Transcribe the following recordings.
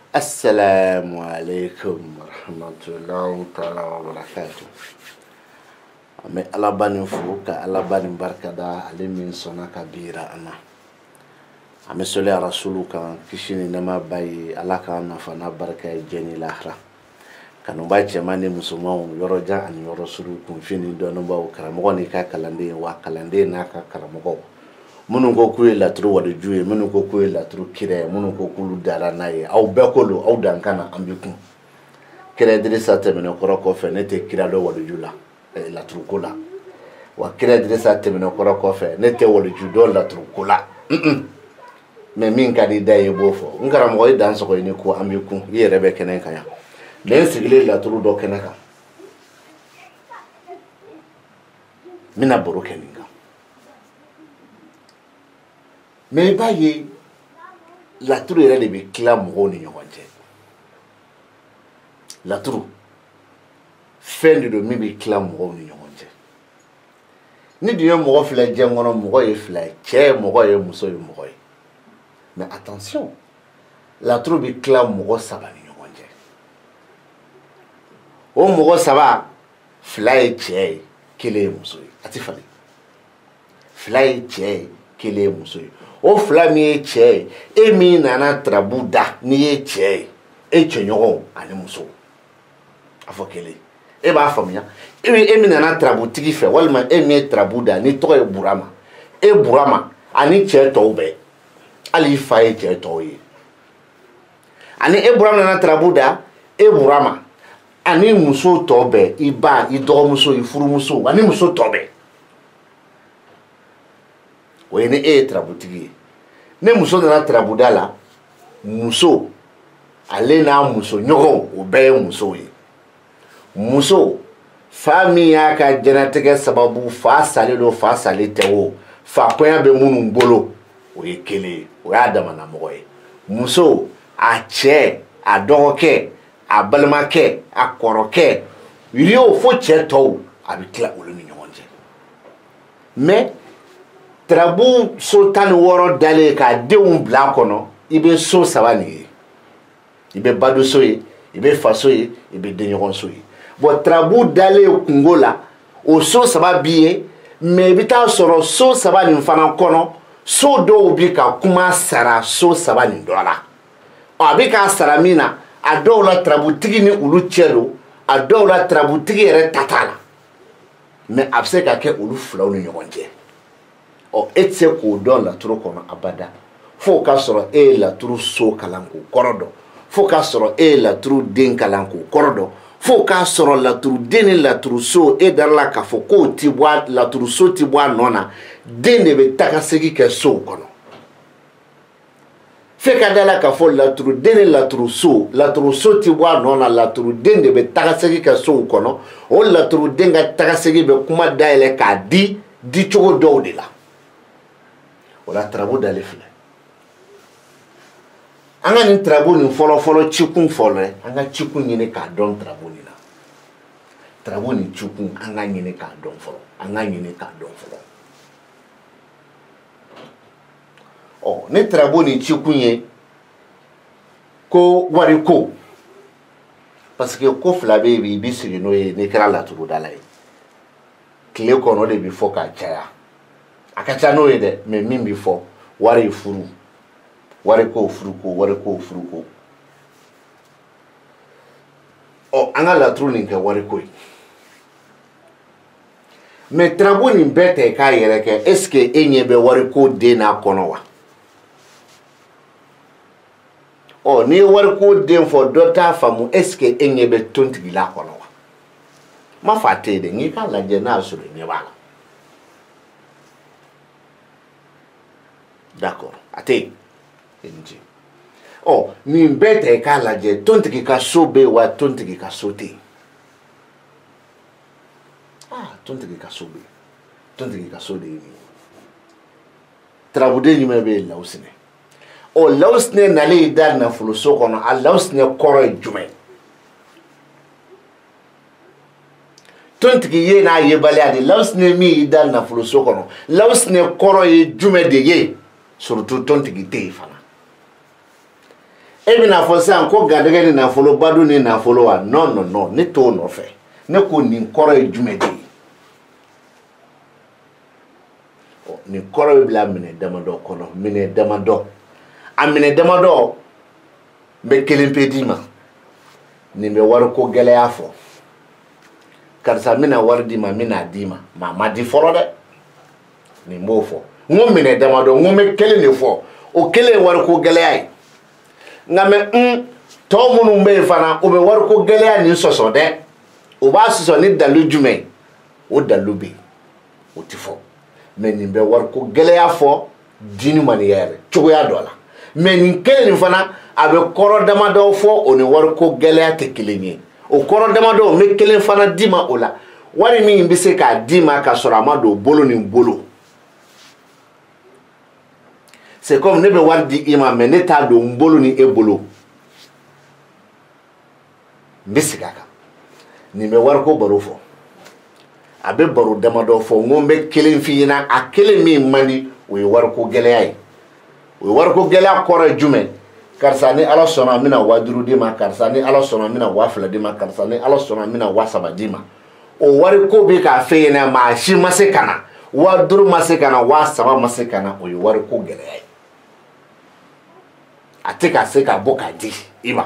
Assalamu alaikum warahmatullahi ta'ala wabarakatuh. Ame alabani fuka alabani barkada alimin sona kabira ana. Ame sole rasulu kan kishini nama bayi alaka nafana barka jeni lahra. Kanumba chemani musumaw yoroja ani yorosulu kunfini donomba ukaramogo ni ka kalande wa kalande na ka karamogo. Munu ko kuye laturu wadu juye munu ko kuye laturu kire munu ko kulu dara naye aw bekolo aw dankana ambikun kire Idrissa temene koro kofe nete kira do wadu jula laturu kola wa kire Idrissa temene koro kofe nete wadu judo laturu kola me min ka di daye bofo ngara mo yi dan so ko ni ko ambikun yere be kenen kanya den sigile laturu do kenaka mina boro keninga. Mais ba ye laturu yɛrɛ de bɛ tila mɔgɔw ni ɲɔgɔn cɛ. Laturu fɛn de don min bɛ tila mɔgɔw ni ɲɔgɔn cɛ. Ni dun ye mɔgɔ fila diɲɛ kɔnɔ mɔgɔ ye fila ye cɛ ye mɔgɔ ye muso ye mɔgɔ ye. Mais attention laturu bɛ tila mɔgɔ saba ni ɲɔgɔn cɛ. O mɔgɔ saba fila ye cɛ ye kelen ye muso ye a tɛ falen. Fila ye cɛ ye kelen ye muso ye. O fila min ye cɛ ye e min nana tarabu da n'i ye cɛ ye e cɛɲɔgɔnw ani muso a fɔ kelen e b'a faamuya e min nana tarabutigi fɛ walima e min ye tarabu da ni tɔgɔ ye Burama e Burama ani cɛ tɔw bɛɛ hali i fa ye cɛ tɔw ye ani e Burama nana tarabu da e Burama ani muso tɔw bɛɛ i ba i dɔgɔmuso i furumuso ani muso tɔw bɛɛ. O ye ni e ye tarabutigi ye ne muso nana tarabuda la muso ale n'a muso ɲɔgɔnw o bɛɛ ye musow ye muso fa min y'a ka diɲɛlatigɛ sababu fa salen don fa salen tɛ o fa kɔɲɔ bɛ minnu bolo o ye kelen ye o y'a damana mɔgɔ ye muso a cɛ a dɔgɔkɛ a balimakɛ a kɔrɔkɛ y'o fo cɛ tɔw a bɛ tila olu ni ɲɔgɔn cɛ mais tarabu so 16 dalen ka denw bila kɔnɔ i bɛ so saba nin ye i bɛ baduso ye i bɛ faso ye i bɛ denɲɔgɔnso ye bon tarabu dalen kungo la o so saba b'i ye mais i bɛ taa sɔrɔ so saba nin fana kɔnɔ so dɔw bɛ ka kuma sara so saba nin dɔ la a bɛ k'a sara min na a dɔw la tarabutigi ni olu cɛ don a dɔw la tarabutigi yɛrɛ ta t'a la mais a bɛ se ka kɛ olu filaw ni ɲɔgɔn cɛ. E tɛ se k'o dɔn laturu kɔnɔ abada fo k'a sɔrɔ e ye laturu so kalan k'o kɔrɔ dɔn fo k'a sɔrɔ e ye laturu den kalan k'o kɔrɔ dɔn fo k'a sɔrɔ laturu den ni laturu so e darala k'a fɔ k'o ti bɔ laturu so ti bɔ a nɔ na den de bɛ taga segin kɛ sow kɔnɔ f'e ka da la k'a fɔ laturu den ni laturu so ti bɔ a nɔ na laturu den de bɛ taga segin kɛ sow kɔnɔ o laturu den ka taga segin bɛ kuma dayɛlɛ k'a di cogo dɔw de la. Ola tarabu dale filɛ an ka nin tarabu nin fɔlɔ cikun fɔlɔ an ka cikun ɲini k'a dɔn tarabu nin na tarabu nin cikun an ka ɲini k'a dɔn fɔlɔ an ka ɲini k'a dɔn fɔlɔ ne tarabu nin cikun ye ko wari ko parce que ko fila bɛ yen i b'i sigi n'o ye n'i kɛra laturudala ye tile kɔnɔ de bɛ fɔ k'a caya. A ka ca n'o ye dɛ mais min bɛ fɔ wari furu wari ko furu ko wari ko furu ko an ka laturu nin kɛ wari ko ye mais tarabu nin bɛɛ tɛ k'a yɛrɛ kɛ est ce que e ɲɛ bɛ wari ko den n'a kɔnɔ wa n'i ye wari ko den fɔ dɔ t'a faamu est ce que e ɲɛ bɛ tontigila kɔnɔ wa ma fɔ a tɛ yen dɛ n'i k'a lajɛ n'a sɔrɔ i ɲɛ b'a la. D'accord, a tɛ yen nin bɛɛ tɛ k'a lajɛ tontigi ka so bɛ yen wa tontigi ka so tɛ yen tontigi ka so bɛ yen tontigi ka so de ye nin ye tarabuden jumɛn bɛ yen Lawusinɛ Lawusinɛ nalen da nafoloso kɔnɔ a Lawusinɛ kɔrɔ ye jumɛn tontigi ye n'a yebaliya de Lawusinɛ min y'i da nafoloso kɔnɔ Lawusinɛ kɔrɔ ye jumɛn de ye surtout tontigi tɛ yen fana e bina fo san ko gadigɛ ni nafolo badu ni nafolo wa non ne to no fɛ ne ko nin kɔrɔ ye jumɛn de nin kɔrɔ bila minɛ damadɔ kɔnɔ minɛ damadɔ a minɛ damadɔ be kelen pe di ma nin bɛ wari ko gɛlɛya fɔ karisa mina wari di ma mina di ma ma di fɔlɔ dɛ nin b'o fɔ ŋo minɛ damadɔ ŋo me kelen de fɔ o kelen wari ko gɛlɛya ye nka mɛ tɔw minnu bɛ yen fana o bɛ wari ko gɛlɛya nin sɔsɔ dɛ o b'a sɔsɔ ni dalu jumɛn o dalu bɛ yen o ti fɔ mɛ nin bɛ wari ko gɛlɛya fɔ dini maniya yɛrɛ cogoya dɔ la mɛ nin kelen nin fana a bɛ kɔrɔ damadɔ fɔ o ni wari ko gɛlɛya tɛ kelen ye o kɔrɔ damadɔ o bɛ kelen fana di ma o la wari min bɛ se k'a di ma ka sɔrɔ a ma don bolo ni bolo c'est comme ne bɛ wari di i ma mais ne t'a don n bolo ni e bolo n bɛ segin a kan nin bɛ wariko baro fɔ a bɛ baro damadɔ fɔ n ko n bɛ kelen f'i ɲɛna a kelen min man di o ye wariko gɛlɛya ye o ye wariko gɛlɛya kɔrɔ ye jumɛn karisa ni ala sɔnna n bɛna 5000 di ma karisa ni ala sɔnna n bɛna 2000 di ma karisa ni ala sɔnna n bɛna 3000 di ma o wariko bɛ k'a fɛ ɲɛna maa si ma se ka na 5000 ma se ka na 3000 ma se ka na o ye wariko gɛlɛya ye a tɛ ka se ka bɔ k'a di i ma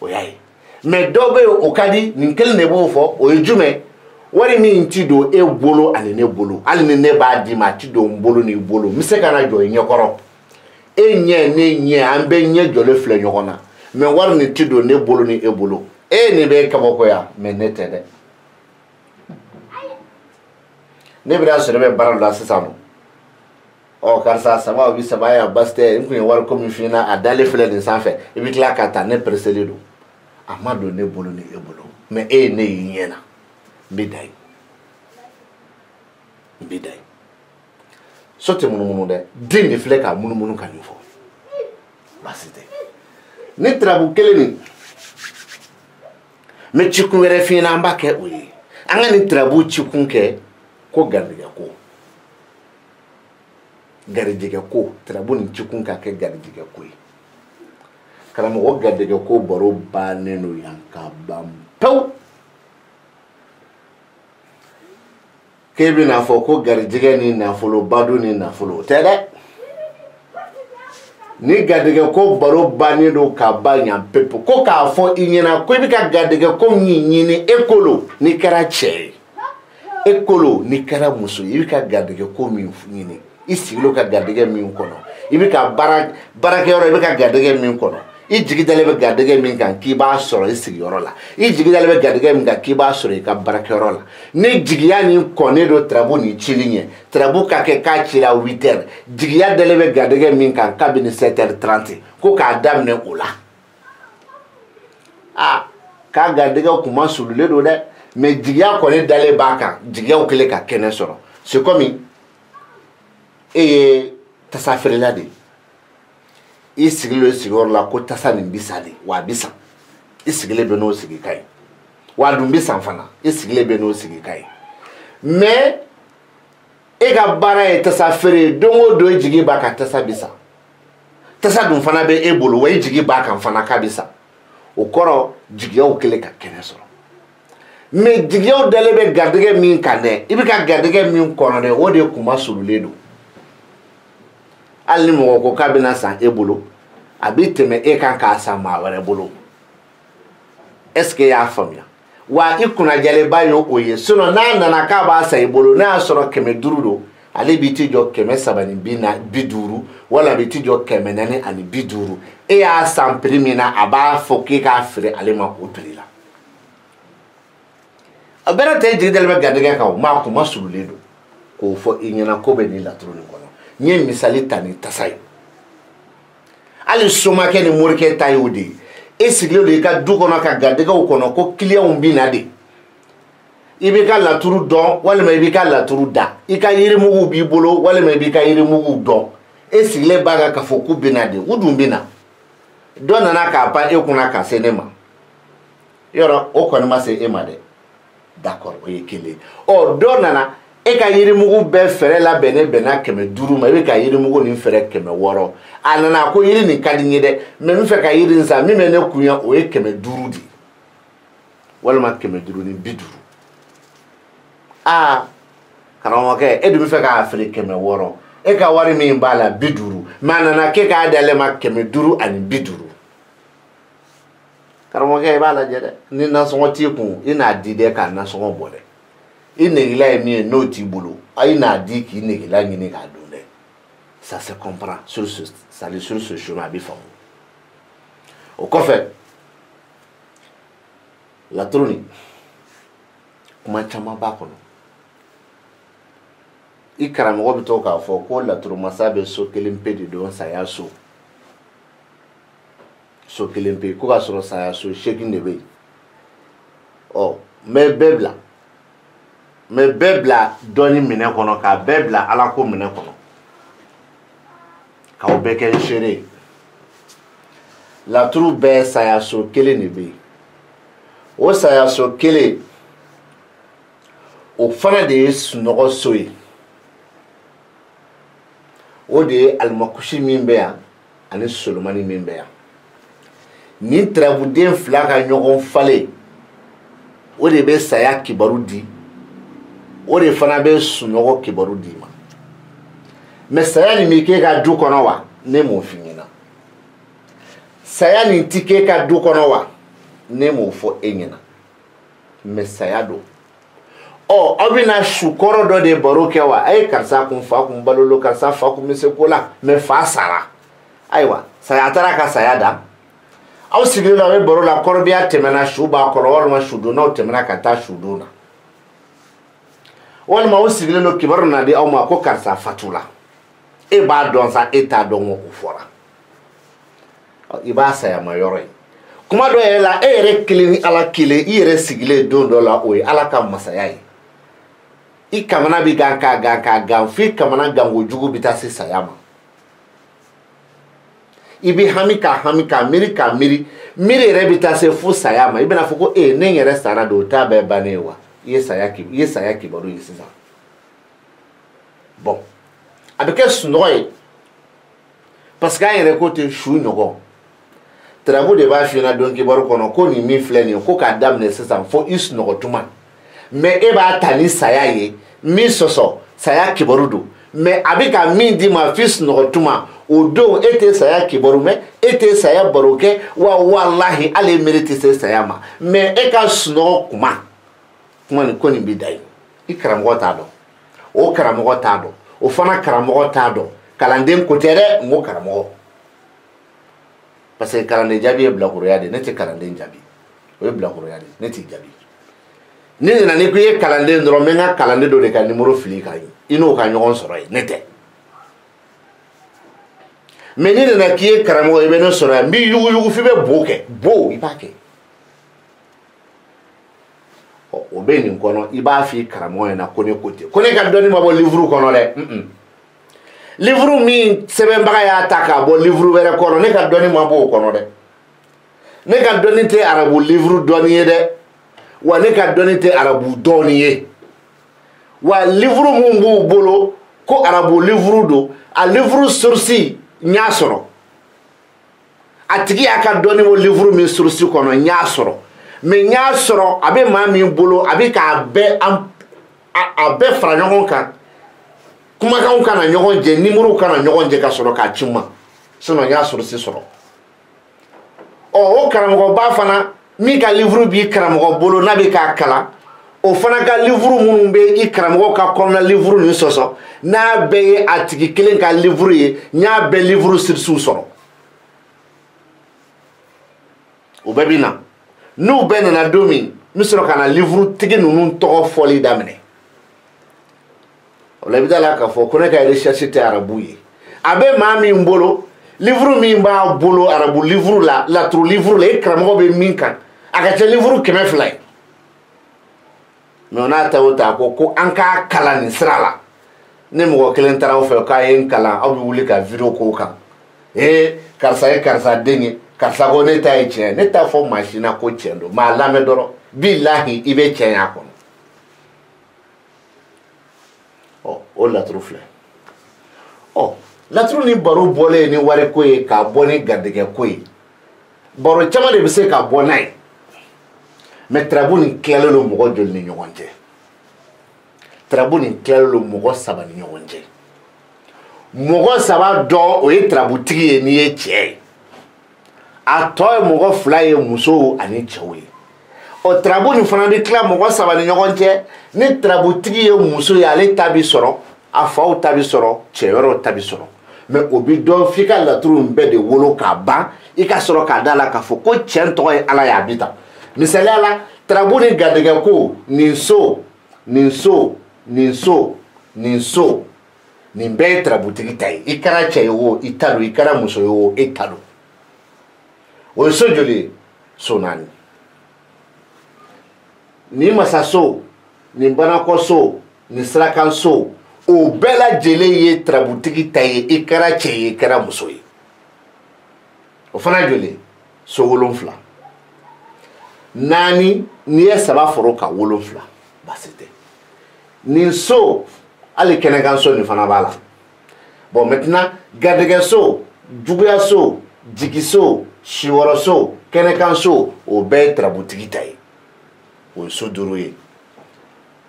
o y'a ye mais dɔw bɛ yen o ka di nin kelen de b'o fɔ o ye jumɛn wari min ti don e bolo ani ne bolo hali ni ne b'a di ma a ti don n bolo n'i bolo n bɛ se ka na jɔ i ɲɛkɔrɔ e ɲɛ ne ɲɛ an bɛɛ ɲɛ jɔlen filɛ ɲɔgɔn na mais wari nin ti don ne bolo ni e bolo e nin bɛ kabako ya mais ne tɛ dɛ ne bɛna sɔrɔ ne bɛ baara la sisan nɔ ɔ karisa saba o bi saba ya basi tɛ n kun ye wari ko min f'i ɲɛna a dalen filɛ nin sanfɛ i bɛ tila ka taa ne pereselen don a ma don ne bolo ni e bolo mais e ye ne y'i ɲɛ na n bɛ da yen n bɛ da yen so tɛ munumunu dɛ den de filɛ ka munumunu ka nin fɔ basi tɛ ne tarabu kelen nin n bɛ cikun wɛrɛ f'i ɲɛna an b'a kɛ o ye an ka nin tarabu cikun kɛ ko garijɛgɛ ko garijɛgɛ ko tarabu nin cikun ka kɛ garijɛgɛ ko ye karamɔgɔ garijɛgɛ ko baro bannen don yan ka ban pewu k'e bɛna fɔ ko garijɛgɛ ni nafolo badu ni nafolo o tɛ dɛ ni garijɛgɛ ko baro bannen don ka ban yan pepu ko k'a fɔ i ɲɛna ko i bɛ ka garijɛgɛ ko min ɲini e kolo n'i kɛra cɛ ye e kolo n'i kɛra muso ye i bɛ ka garijɛgɛ ko min ɲini i sigilo ka garijɛgɛ min kɔnɔ i bɛ ka baarakɛyɔrɔ i bɛ ka garijɛgɛ min kɔnɔ i jigi dalen bɛ garijɛgɛ min kan k'i b'a sɔrɔ i sigiyɔrɔ la i jigi dalen bɛ garijɛgɛ min kan k'i b'a sɔrɔ i ka baarakɛyɔrɔ la ni jigiya nin kɔnnen don tarabu nin cili ɲɛ tarabu ka kɛ k'a cira 8 heures jigiya dalen bɛ garijɛgɛ min kan kabini 7h30 ko k'a daminɛ o la k'a garijɛgɛ kuma sululen don dɛ mais jigiya kɔni dalen b'a kan jigiyaw kɛlen ka kɛnɛ sɔrɔ c'est comme e ye tasa feerela de i sigilen sigiyɔrɔ la ko tasa nin bi sa de wa a bi san i sigilen bɛ n'o sigi ka ye wa a dun bi san fana i sigilen bɛ n'o sigi ka ye mais e ka baara ye tasa feere don o don i jigi b'a kan tasa bi sa tasa dun fana bɛ e bolo wa i jigi b'a kan fana k'a bi sa o kɔrɔ jigiyaw kɛlen ka kɛnɛ sɔrɔ mais jigiyaw dalen bɛ garijɛgɛ min kan dɛ i bɛ ka garijɛgɛ min kɔnɔ dɛ o de kuma sululen don hali ni mɔgɔ ko k'a bɛna san e bolo a bɛ tɛmɛ e kan k'a san maa wɛrɛ bolo est-ce que i y'a faamuya wa i kunnajalenba ye o ye sinon n'a nana k'a b'a san i bolo n'a y'a sɔrɔ 500 don ale b'i ti jɔ 350 wala b'i ti jɔ 450 e y'a san prix min na a b'a fɔ k'e k'a feere ale ma o prix la a bɛɛ tɛ jigi dalen bɛ garijɛgɛ kan o maa kuma sululen don k'o fɔ i ɲɛna ko bɛ nin laturu nin kɔnɔ n ye misali ta ni tasa ye hali somakɛ ni morikɛ ta ye o de ye e sigilen don i ka du kɔnɔ ka garijɛgɛw kɔnɔ ko clientw bɛ na de i b'i ka laturu dɔn walima i b'i ka laturu da i ka yirimugu b'i bolo walima i b'i ka yirimugu dɔn e sigilen b'a kan k'a fɔ k'u bɛ na de u dun bɛ na dɔ nana k'a pan e kunna ka se ne ma yɔrɔ o kɔni ma se e ma dɛ d'accord o ye kelen ɔ dɔ nana e ka yirimugu bɛɛ fɛrɛ labɛnnen bɛnna 500 ma i bɛ ka yirimugu nin fɛrɛ 600 a nana ko yiri nin ka di n ye dɛ mais n fɛ ka yiri nin san min bɛ ne kun ya o ye 500 de walima 550 karamɔgɔkɛ e dun bɛ fɛ k'a feere 600 e ka wari min b'a la 50 mais a nana k'e k'a d'ale ma 550 karamɔgɔkɛ i b'a lajɛ dɛ ni nasɔngɔ t'i kun i n'a di dɛ k'a nasɔngɔ bɔ dɛ i negela ye min ye n'o t'i bolo i n'a di k'i negela ɲini k'a dun dɛ ça se comprend sur ce chemin a bɛ faamu o kɔfɛ laturu nin kuma caman b'a kɔnɔ i karamɔgɔ bɛ to k'a fɔ ko laturu masa bɛ so kelen pe de dɔn saya so kelen pe ko k'a sɔrɔ saya so 8 de bɛ yen mɛ bɛɛ bila dɔɔni minɛ kɔnɔ k'a bɛɛ bila ala ko minɛ kɔnɔ k'aw bɛɛ kɛ n seere ye laturu bɛɛ saya so kelen de bɛ yen o saya so kelen o fana de ye sunɔgɔ so ye o de ye alimakusi min bɛ yan ani solomani min bɛ yan ni tarabuden 2 ka ɲɔgɔn falen o de bɛ saya kibaru di o de fana bɛ sunɔgɔ kibaru di ma mais saya nin bɛ k'e ka du kɔnɔ wa ne m'o f'i ɲɛna saya nin ti k'e ka du kɔnɔ wa ne m'o fɔ e ɲɛna mais saya don aw bɛna sukɔrɔ dɔ de baro kɛ wa a ye karisa kun fa kun balolo karisa fa kun bɛ se ko la mais fa sara ayiwa saya taara ka saya da aw sigilen don a bɛ baro la kɔrɔbiya tɛmɛna su b'a kɔrɔ walima sudonnaw tɛmɛna ka taa sudon na walima aw sigilen don kibaru na di aw ma ko karisa fatula e b'a dɔn sa e t'a dɔn ko o fɔra i b'a saya ma yɔrɔ ye kuma dɔ yɛrɛ la e yɛrɛ kelen ni ala kelen i yɛrɛ sigilen don dɔ la o ye ala ka masaya ye i kamana bi gan f'i kamana gango jugu bi taa se saya ma i bi hami ka miiri yɛrɛ bi taa se fo saya ma i bɛna fɔ ko ne yɛrɛ sara don o t'a bɛɛ bannen ye wa i ye saya kibaru ye sisan bon a bɛ kɛ sunɔgɔ ye parce que an yɛrɛ ko ten su ɲɔgɔn tarabu de b'a f'i ɲɛna don kibaru kɔnɔ ko nin min filɛ nin ye ko k'a daminɛ sisan fo i sunɔgɔ tuma mais e b'a ta ni saya ye min sɔsɔ saya kibaru don mais a bɛ ka min d'i ma f'i sunɔgɔ tuma o don e tɛ saya kibaru mɛn e tɛ saya baro kɛ wa walahi hali miiri tɛ se saya ma mais e ka sunɔgɔ kuma nin ko nin bɛ da yen i karamɔgɔ t'a dɔn o karamɔgɔ t'a dɔn o fana karamɔgɔ t'a dɔn kalanden ko tɛ dɛ n ko karamɔgɔ parce que kalanden jaabi ye bilakoroya de ne tɛ kalanden jaabi o ye bilakoroya de ne t'i jaabi ni nana ni ko i ye kalanden dɔrɔn n bɛ n ka kalanden dɔ de ka nimoro fili k'a ye i n'o ka ɲɔgɔn sɔrɔ yen ne tɛ mais ni nana k'i ye karamɔgɔ i bɛ ne sɔrɔ yan n b'i yuguyugu f'i bɛ bo kɛ bo i b'a kɛ o bɛ nin kɔnɔ i b'a f'i karamɔgɔ ɲɛna ko ne ko ten ko ne ka dɔnni ma bɔ livre kɔnɔ dɛ livre min sɛbɛnbaga y'a ta k'a bɔ livre wɛrɛ kɔnɔ ne ka dɔnni ma bɔ o kɔnɔ dɛ ne ka dɔnni tɛ arabu livre dɔnni ye dɛ wa ne ka dɔnni tɛ arabu dɔnni ye wa livre mun b'u bolo ko arabu livre don a livre source n y'a sɔrɔ a tigi y'a ka dɔnni bɔ livre min source kɔnɔ n y'a sɔrɔ mais n y'a sɔrɔ a bɛ maa min bolo a bɛ k'a bɛɛ fara ɲɔgɔn kan kumakanw kana ɲɔgɔn jɛ nimorow kana ɲɔgɔn jɛ ka sɔrɔ k'a ci n ma sinon n y'a source sɔrɔ o karamɔgɔba fana min ka livre b'i karamɔgɔ bolo n'a bɛ k'a kalan o fana ka livre minnu bɛ i karamɔgɔ ka kɔnɔna livre nin sɔsɔ n'a bɛɛ ye a tigi kelen ka livre ye n y'a bɛɛ livre sourcew sɔrɔ o bɛɛ bɛ na n'u bɛɛ nana don min n bɛ sɔrɔ ka na livre tigi ninnu tɔgɔ fɔli daminɛ o la i bɛ taa la k'a fɔ ko ne ka recherche tɛ arabu ye a bɛ maa min bolo livre min b'a bolo arabu livre la laturu livre la e karamɔgɔ bɛ min kan a ka ca livre 200 ye mais o n'a ta o ta ko an k'a kalan nin sira la ne mɔgɔ kelen taara aw fɛ k'a ye n kalan aw bɛ wuli ka video k'o kan karisa ye karisa den ye karisa ko ne ta ye tiɲɛ ne t'a fɔ maa si na ko tiɲɛ don maa lamɛn dɔrɔn bilahi i bɛ tiɲɛ y'a kɔnɔ o laturu filɛ ɔ laturu ni baro bɔlen ni wari ko ye k'a bɔ ni garijɛgɛ ko ye baro caman de bɛ se ka bɔ n'a ye mais tarabu nin tilalen don mɔgɔ joli ni ɲɔgɔn cɛ tarabu nin tilalen don mɔgɔ 3 ni ɲɔgɔn cɛ mɔgɔ 3 dɔ o ye tarabutigi ye n'i ye cɛ ye a tɔ ye mɔgɔ 2 ye musow ani cɛw ye ɔ tarabu nin fana bɛ tila mɔgɔ 3 ni ɲɔgɔn cɛ ni tarabutigi ye muso ye ale ta bi sɔrɔ a faw ta bi sɔrɔ cɛ wɛrɛw ta bi sɔrɔ mais o bi dɔn f'i ka laturu in bɛɛ de wolo k'a ban i ka sɔrɔ k'a da la k'a fɔ ko cɛ tɔgɔ ye ala ye a bi tan misaliya la tarabu ni garijɛgɛ ko nin so nin so nin so nin so nin bɛɛ ye tarabutigi ta ye i kɛra cɛ ye o i ta don i kɛra muso ye o e ta don o ye so joli ye so 4 nin masaso nin banakɔ so nin sirakan so o bɛɛ lajɛlen ye tarabutigi ta ye i kɛra cɛ ye i kɛra muso ye o fana joli so 7 4 n'i ye 3 foro ka 7 basi tɛ nin so hali kɛnɛkan so nin fana b'a la bon maintenant garijɛgɛ so juguya so jigi so siwɔrɔ so kɛnɛkan so o bɛɛ ye tarabutigi ta ye o ye so 5 ye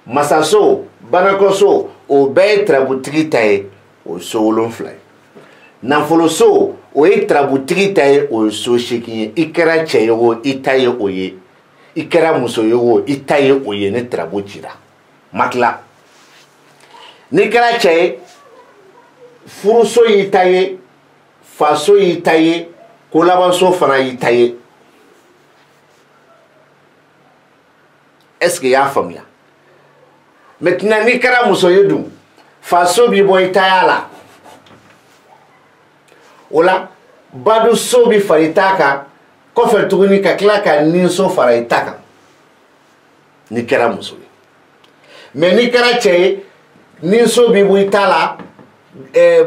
masaso banakɔ so o bɛɛ ye tarabutigi ta ye o ye so 7 ye nafolo so o ye tarabutigi ta ye o ye so 8 ye i kɛra cɛ ye o i ta ye o ye i kɛra muso ye o i ta ye o ye ni tarabu cira ma tila n'i kɛra cɛ ye furuso y'i ta ye faso y'i ta ye kolabanso fana y'i ta ye est-ce que i y'a faamuya maintenant n'i kɛra muso ye dun faso b'i bɔ i taya la o la baduso bi fara i ta kan kɔfɛ tuguni ka tila ka ninso fara i ta kan n'i kɛra muso ye mais n'i kɛra cɛ ye ninso bi bɔ i ta la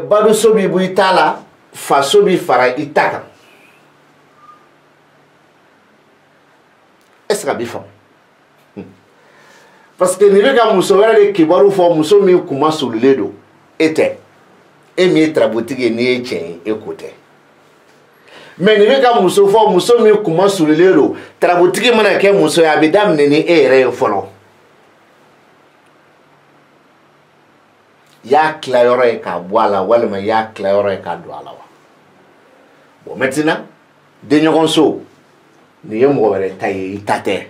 baduso bi bɔ i ta la faso bi fara i ta kan est-ce que a b'i faamu parce que n'i bɛ ka muso wɛrɛ de kibaru fɔ muso min kuma sululen don e tɛ e min ye tarabutigi ye n'i ye cɛ ye e ko tɛ mais n'i bɛ ka muso fɔ muso min kuma sululen don tarabutigi mana kɛ muso ye a bɛ daminɛ ni e yɛrɛ ye fɔlɔ y'a tilayɔrɔ ye k'a bɔ a la walima y'a tilayɔrɔ ye k'a don a la wa bon maintenant denɲɔgɔnso nin ye mɔgɔ wɛrɛ ta ye i ta tɛ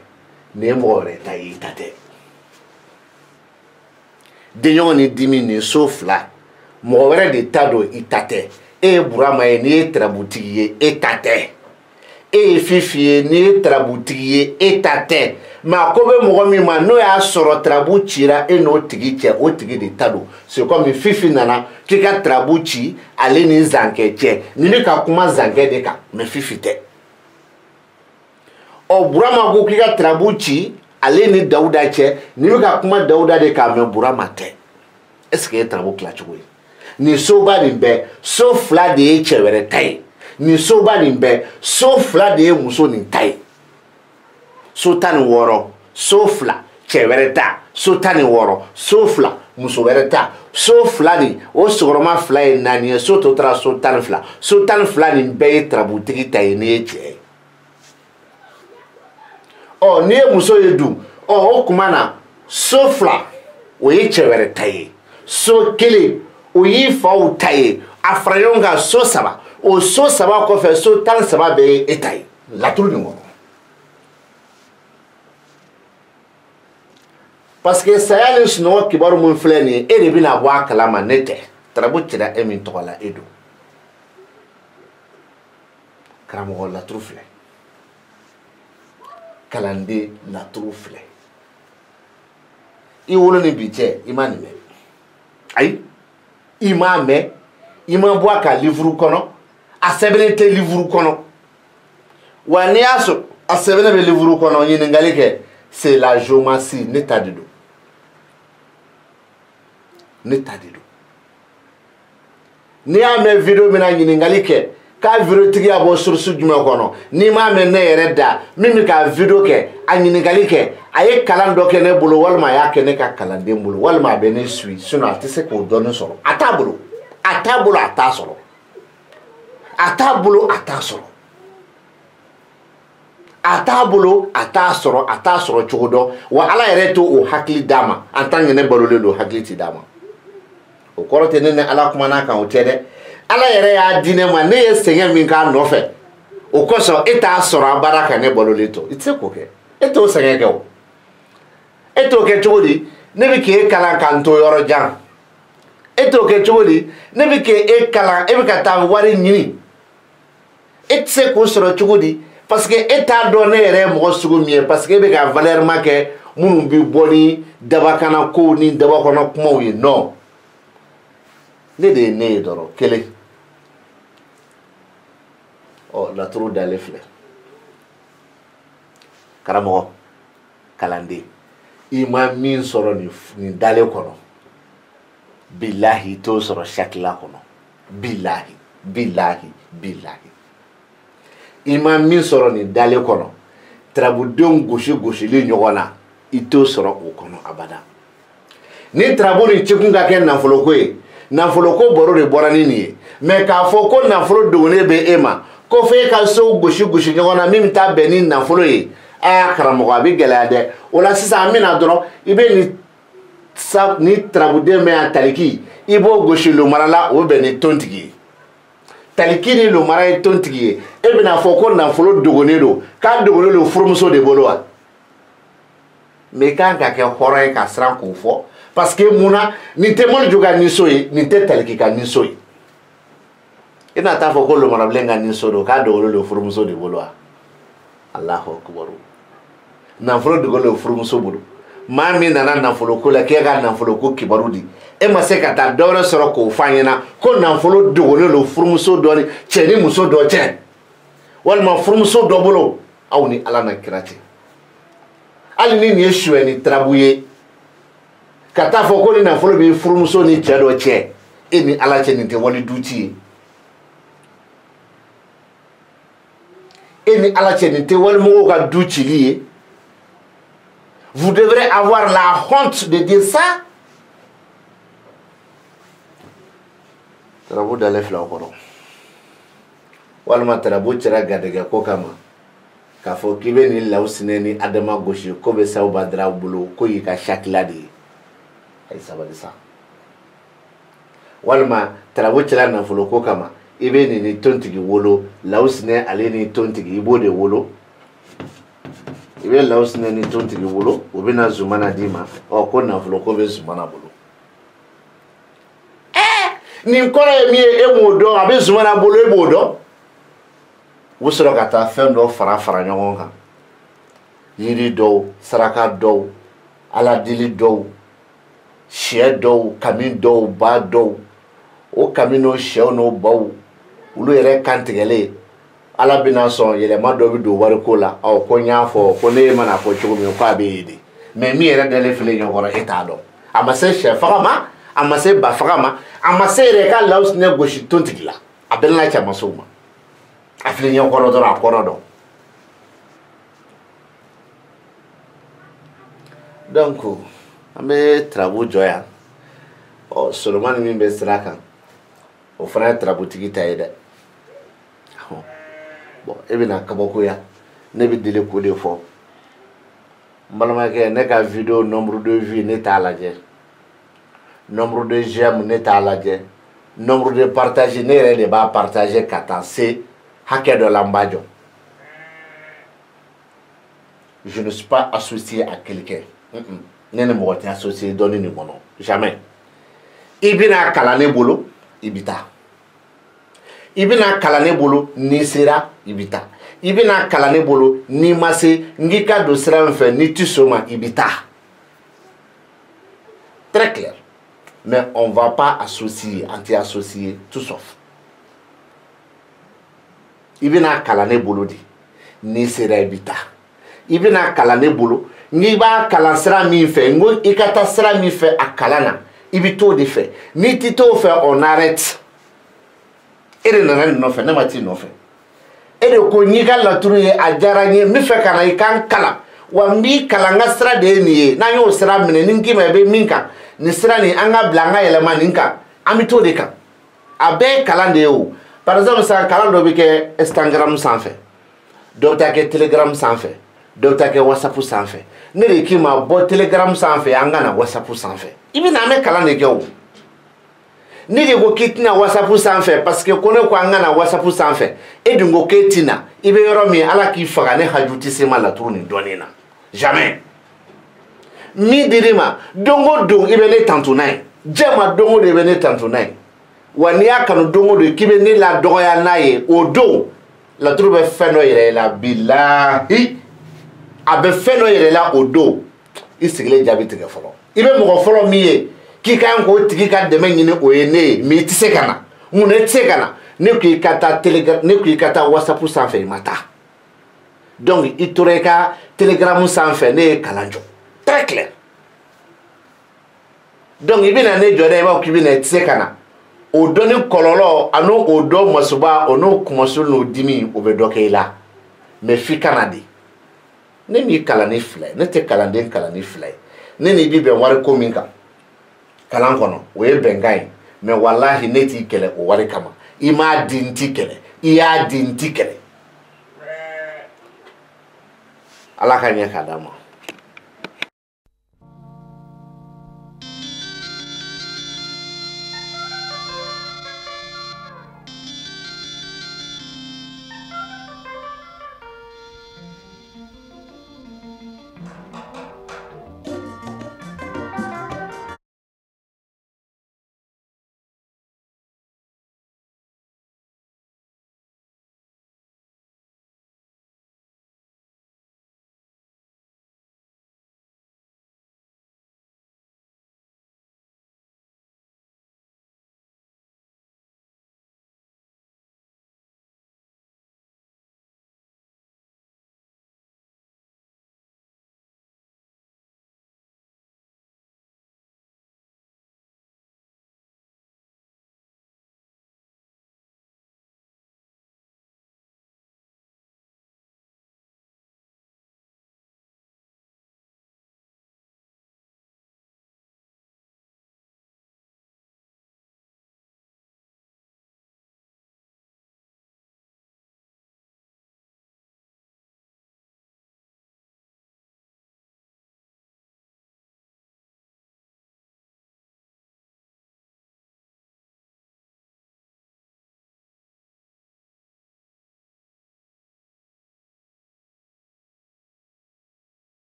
nin ye mɔgɔ wɛrɛ ta ye i ta tɛ denɲɔgɔn ni dimi nin so 2 mɔgɔ wɛrɛ de ta don i ta tɛ e ye burama ye n'i ye tarabutigi ye e ta tɛ e ye fifi ye n'i ye tarabutigi ye e ta tɛ mais a ko bɛ mɔgɔ min ma n'o y'a sɔrɔ tarabu cira e n'o tigi cɛ o tigi de ta don c'est comme fifi nana k'i ka tarabu ci ale ni zankɛ cɛ nin bɛ ka kuma zankɛ de kan mais fifi tɛ ɔ burama ko k'i ka tarabu ci ale ni dawuda cɛ nin bɛ ka kuma dawuda de kan mais burama tɛ est-ce que ye tarabu tila cogo ye nin soba nin bɛɛ so 2 de ye cɛ wɛrɛ ta ye nin soba nin bɛɛ so 2 de ye muso nin ta ye so 16 so 2 cɛ wɛrɛ ta so 16 so 2 muso wɛrɛ ta so 2 nin o sigiyɔrɔma 2 ye 4 ye so tɔ tora so 12 so 12 nin bɛɛ ye tarabutigi ta ye n'i ye cɛ ye ɔ n'i ye muso ye dun ɔ o kuma na so 2 o ye cɛ wɛrɛ ta ye so 1 o y'i faw ta ye a fara ɲɔgɔn kan so 3 o so 3 kɔfɛ so 13 bɛɛ ye e ta ye laturu nin kɔnɔ parce que saya ni sunɔgɔ kibaru mun filɛ nin ye e de bɛna bɔ a kalama ne tɛ tarabu cira e min tɔgɔ la e don karamɔgɔ laturu filɛ kalanden laturu filɛ i wolo ni bi cɛ i ma nin mɛn ayi i m'a mɛn i ma bɔ a ka livre kɔnɔ a sɛbɛnnen tɛ livre kɔnɔ wa n'i y'a sɔrɔ a sɛbɛnnen bɛ livre kɔnɔ ɲininkali kɛ c'est la géomancie ne ta de don ne ta de don n'i y'a mɛn video min na ɲininkali kɛ ka video tigi abo source jume kono ni ma men ne yere da mimi ka video ke anyini galike aye kalan do ke ne bulu walma ya ke ne ka kalan de bulu walma be ne sui sino atise ko do no soro atabulu atasoro atabulu atasoro atasoro chugodo wa ala yere to o hakli dama antanye ne balole do hakli ti dama o korote ne ala kuma na kan o tede ala yere ya dine ma ne yesenye min ka no fe o koso eta soro abaraka ne balole to itse ko ke eto senye ke o eto ke chugodi ne bi ke kala kan to yoro jang eto ke chugodi ne bi ke e kala e bi ka ta wari nyini etse ko soro chugodi parce que état donné yɛrɛ mɔgɔ sugu min ye parce que e bɛ ka valeur ma kɛ minnu bɛ bɔ ni dabakana kow ni dabakɔnɔ kumaw ye non ne de ye ne ye dɔrɔn kelen ɔ laturu dalen filɛ karamɔgɔ kalanden i ma min sɔrɔ nin dalen kɔnɔ bilahi i t'o sɔrɔ sakila kɔnɔ bilahi i ma min sɔrɔ nin dalen kɔnɔ tarabudenw gosili ɲɔgɔn na i t'o sɔrɔ o kɔnɔ abada ni tarabu ni cikun ka kɛ nafoloko ye nafoloko baro de bɔra ni nin ye mais k'a fɔ ko nafolo dogonen bɛ e ma ko fo e ka sow gosi ɲɔgɔn na min bɛ taa bɛn ni nafolo ye karamɔgɔ a bɛ gɛlɛya dɛ o la sisan an bɛna dɔrɔn i bɛ ni tarabuden bɛ yan taliki i b'o gosi lomara la o bɛ ni tontigi ye taliki ni lomara ye tontigi ye e bɛna fɔ ko nafolo dogonen don k'a dogonen don furumuso de bolo wa mais kan ka kɛ hɔrɔn ye ka siran k'o fɔ parce que munna nin tɛ mɔliju ka niso ye nin tɛ taliki ka niso ye i na taa fɔ ko lomarabilen ka niso don k'a dogonen don furumuso de bolo wa Allahu akbar nafolo dogonen don furumuso bolo maa min nana nafolo ko la k'e ka nafolo ko kibaru di e ma se ka taa dɔwɛrɛ sɔrɔ k'o fɔ an ɲɛna ko nafolo dogonen don furumuso dɔ ni cɛ ni muso dɔ cɛ walima furumuso dɔ bolo aw ni ala na kira cɛ hali ni nin ye suyɛni tarabu ye ka taa fɔ ko ni nafolo bɛ furumuso ni cɛ dɔ cɛ e ni ala cɛ nin tɛ wali du ci ye e ni ala cɛ nin tɛ walimɔgɔw ka du cili ye vous devrez avoir la honte de dire ça. Tarabu dalen filɛ o kɔrɔ walima tarabu cɛra garijɛgɛ ko kama k'a fɔ k'i bɛ nin lawusinɛ ni adama gosi ko bɛ sawu badara bolo ko y'i ka sakila de ye a ye sabali sa walima tarabu cɛra nafolo ko kama i bɛ nin ni tontigi wolo lawusinɛ ale ni tontigi i b'o de wolo i bɛ lawusinɛ ni tontigi wolo o bɛna zumana d'i ma ɔ ko nafolo ko bɛ zumana bolo nin kɔrɔ ye min ye e m'o dɔn a bɛ zumana bolo e b'o dɔn u sɔrɔ ka taa fɛn dɔ fara ɲɔgɔn kan yiri dɔw saraka dɔw aladeli dɔw sɛ dɔw kami dɔw ba dɔw o kami n'o sɛw n'o baw olu yɛrɛ kantigɛlen ala bɛna sɔn yɛlɛma dɔ bɛ don wariko la ɔ ko n y'a fɔ ko ne mana fɔ cogo min k'a bɛ ye de mais min yɛrɛ dalen filɛ ɲɔgɔn e t'a dɔn a ma se sɛ faga ma a ma se ba faga ma a ma se yɛrɛ ka lawusinɛ gosi tontigi la a bɛɛ n'a cɛmasow ma a filɛ ɲɔgɔn kɔrɔ dɔrɔn a kɔrɔ dɔn donc an bɛ tarabu jɔ yan ɔ solomani min bɛ sira kan o fana ye tarabutigi ta ye dɛ bon e bɛna kabakoya ne bɛ deli k'o de fɔ n balimakɛ ne ka video nombre de vues ne t'a lajɛ nombre de j'aime ne t'a lajɛ nombre de partage ne yɛrɛ de b'a partager ka taa se hakɛ dɔ la n b'a jɔ je ne suis pas associé à quelqu'un ne ni mɔgɔ tɛ associé dɔɔni nin kɔnɔ jamais i bɛna kalan ne bolo i bɛ taa i bɛna kalan ne bolo n'i sera i bɛ taa i bɛna kalan ne bolo n'i ma se n k'i ka don sira min fɛ n'i tɛ sɔn o ma i bɛ taa très clair mais on va pas associer anti-associer tout sauf i bɛna kalan ne bolo de n'i sera i bɛ taa i bɛna kalan ne bolo n'i b'a kalan sira min fɛ n ko i ka taa sira min fɛ a kalan na i bɛ t'o de fɛ n'i tɛ t'o fɛ on arrête e de nana nin nɔfɛ ne ma t'i nɔfɛ e de ko n'i ka laturu ye a diyara n ye n bɛ fɛ ka na i kan kalan wa n b'i kalan n ka sira de ye nin ye n'an y'o sira minɛ ni n k'i ma i bɛ min kan nin sira nin an ka bila an ka yɛlɛma nin kan an bɛ t'o de kan a bɛɛ ye kalan de ye o par exemple sisan kalan dɔ bɛ kɛ Instagram sanfɛ dɔ bɛ taa kɛ Telegram sanfɛ dɔ bɛ taa kɛ WhatsApp sanfɛ ne de k'i ma bɔ Telegram sanfɛ an ka na WhatsApp sanfɛ i bɛ na an bɛ kalan de kɛ o ni de ko k'i tɛna WhatsApp sanfɛ parce que ko ne ko an ka na WhatsApp sanfɛ e dun ko k'e tɛna i bɛ yɔrɔ min ala k'i faga ne haju tɛ se ma laturu nin dɔɔnin na jamais min dir'i ma don o don i bɛ ne tanto n'a ye diɲɛ ma don o don i bɛ ne tanto n'a ye wa n'i y'a kanu don o don k'i bɛ ne ladɔgɔya n'a ye o don laturu bɛ fɛn dɔ yɛrɛ i la bilahi a bɛ fɛn dɔ yɛrɛ i la o don i sigilen jaabi tigɛ fɔlɔ i bɛ mɔgɔ fɔlɔ min ye k'i ka k'o tigi ka dɛmɛ ɲini o ye ne ye mais i tɛ se ka na mun na i tɛ se ka na ne ko i ka taa Telegram ne ko i ka taa WhatsApp sanfɛ i ma taa donc i tora i ka Telegram sanfɛ ne ye kalan jɔ très clair donc i bɛna ne jɔ dɛ i b'a fɔ k'i bɛna i tɛ se ka na o dɔnni kɔlɔlɔ ani o dɔ masuba o n'o kumaso n'o dimi o bɛ dɔ kɛ i la mais f'i ka na de ne m'i kalan ni fila ye ne tɛ kalanden kalan ni fila ye ne ni bi bɛn wari ko min kan kalan kɔnɔ o ye bɛnkan ye mais wallahi ne t'i kɛlɛ o wari kama i m'a di n t'i kɛlɛ i y'a di n t'i kɛlɛ ala ka ɲɛ k'a d'an ma